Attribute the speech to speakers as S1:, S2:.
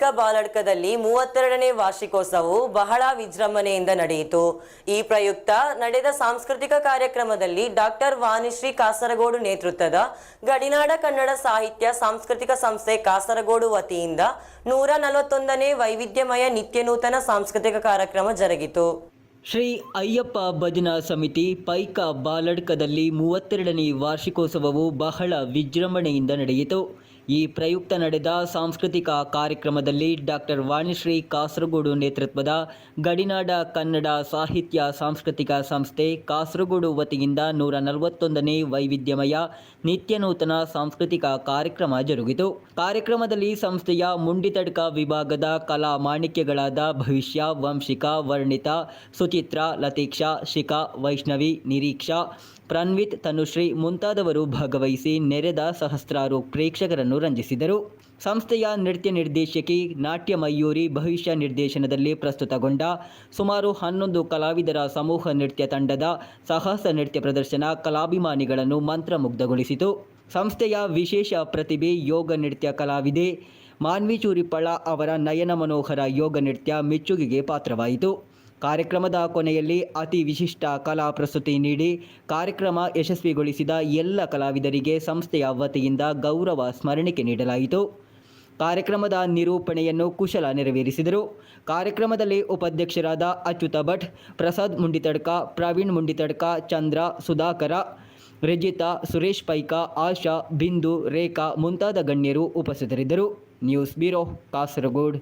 S1: ಪೈಕ ಬಾಲಡ್ಕದಲ್ಲಿ 32ನೇ ವಾರ್ಷಿಕೋತ್ಸವವು ಬಹಳ ವಿಜೃಂಭಣೆಯಿಂದ ನಡೆಯಿತು. ಈ ಪ್ರಯುಕ್ತ ನಡೆದ ಸಾಂಸ್ಕೃತಿಕ ಕಾರ್ಯಕ್ರಮದಲ್ಲಿ ಡಾಕ್ಟರ್ ವಾಣಿಶ್ರೀ ಕಾಸರಗೋಡು ನೇತೃತ್ವದ ಗಡಿನಾಡ ಕನ್ನಡ ಸಾಹಿತ್ಯ ಸಾಂಸ್ಕೃತಿಕ ಸಂಸ್ಥೆ ಕಾಸರಗೋಡು ವತಿಯಿಂದ 141ನೇ ವೈವಿಧ್ಯಮಯ ನಿತ್ಯನೂತನ ಸಾಂಸ್ಕೃತಿಕ ಕಾರ್ಯಕ್ರಮ ಜರುಗಿತು.
S2: ಶ್ರೀ ಅಯ್ಯಪ್ಪ ಭಜನಾ ಸಮಿತಿ ಪೈಕ ಬಾಲಡ್ಕದಲ್ಲಿ 32ನೇ ವಾರ್ಷಿಕೋತ್ಸವವು ಬಹಳ ವಿಜೃಂಭಣೆಯಿಂದ ನಡೆಯಿತು. ಈ ಪ್ರಯುಕ್ತ ನಡೆದ ಸಾಂಸ್ಕೃತಿಕ ಕಾರ್ಯಕ್ರಮದಲ್ಲಿ ಡಾಕ್ಟರ್ ವಾಣಿಶ್ರೀ ಕಾಸರಗೋಡು ನೇತೃತ್ವದ ಗಡಿನಾಡ ಕನ್ನಡ ಸಾಹಿತ್ಯ ಸಾಂಸ್ಕೃತಿಕ ಸಂಸ್ಥೆ ಕಾಸರಗೋಡು ವತಿಯಿಂದ 141ನೇ ವೈವಿಧ್ಯಮಯ ನಿತ್ಯನೂತನ ಸಾಂಸ್ಕೃತಿಕ ಕಾರ್ಯಕ್ರಮ ಜರುಗಿತು. ಕಾರ್ಯಕ್ರಮದಲ್ಲಿ ಸಂಸ್ಥೆಯ ಮುಂಡಿತಡ್ಕ ವಿಭಾಗದ ಕಲಾ ಮಾಣಿಕ್ಯಗಳಾದ ಭವಿಷ್ಯ, ವಂಶಿಕಾ, ವರ್ಣಿತ, ಸುಚಿತ್ರಾ, ಲತೀಕ್ಷಾ, ಶಿಖಾ, ವೈಷ್ಣವಿ, ನಿರೀಕ್ಷಾ, ಪ್ರನ್ವಿತ್, ತನುಶ್ರೀ ಮುಂತಾದವರು ಭಾಗವಹಿಸಿ ನೆರೆದ ಸಹಸ್ರಾರು ಪ್ರೇಕ್ಷಕರನ್ನು ರಂಜಿಸಿದರು. ಸಂಸ್ಥೆಯ ನೃತ್ಯ ನಿರ್ದೇಶಕಿ ನಾಟ್ಯ ಮಯೂರಿ ಭವಿಷ್ಯ ನಿರ್ದೇಶನದಲ್ಲಿ ಪ್ರಸ್ತುತಗೊಂಡ ಸುಮಾರು 11 ಕಲಾವಿದರ ಸಮೂಹ ನೃತ್ಯ ತಂಡದ ಸಾಹಸ ನೃತ್ಯ ಪ್ರದರ್ಶನ ಕಲಾಭಿಮಾನಿಗಳನ್ನು ಮಂತ್ರಮುಗ್ಧಗೊಳಿಸಿತು. ಸಂಸ್ಥೆಯ ವಿಶೇಷ ಪ್ರತಿಭೆ ಯೋಗ ನೃತ್ಯ ಕಲಾವಿದೆ ಮಾನ್ವಿ ಚೂರಿಪ್ಪಳ ಅವರ ನಯನ ಮನೋಹರ ಯೋಗ ನೃತ್ಯ ಮೆಚ್ಚುಗೆಗೆ ಪಾತ್ರವಾಯಿತು. ಕಾರ್ಯಕ್ರಮದ ಕೊನೆಯಲ್ಲಿ ಅತಿ ವಿಶಿಷ್ಟ ಕಲಾ ಪ್ರಸ್ತುತಿ ನೀಡಿ ಕಾರ್ಯಕ್ರಮ ಯಶಸ್ವಿಗೊಳಿಸಿದ ಎಲ್ಲ ಕಲಾವಿದರಿಗೆ ಸಂಸ್ಥೆಯ ವತಿಯಿಂದ ಗೌರವ ಸ್ಮರಣಿಕೆ ನೀಡಲಾಯಿತು. ಕಾರ್ಯಕ್ರಮದ ನಿರೂಪಣೆಯನ್ನು ಕುಶಲ ನೆರವೇರಿಸಿದರು. ಕಾರ್ಯಕ್ರಮದಲ್ಲಿ ಉಪಾಧ್ಯಕ್ಷರಾದ ಅಚ್ಯುತ ಭಟ್, ಪ್ರಸಾದ್ ಮುಂಡಿತಡ್ಕ, ಪ್ರವೀಣ್ ಮುಂಡಿತಡ್ಕ, ಚಂದ್ರ, ಸುಧಾಕರ, ರೆಜಿತಾ, ಸುರೇಶ್ ಪೈಕ, ಆಶಾ, ಬಿಂದು, ರೇಖಾ ಮುಂತಾದ ಗಣ್ಯರು ಉಪಸ್ಥಿತರಿದ್ದರು. News bureau, Kasaragod.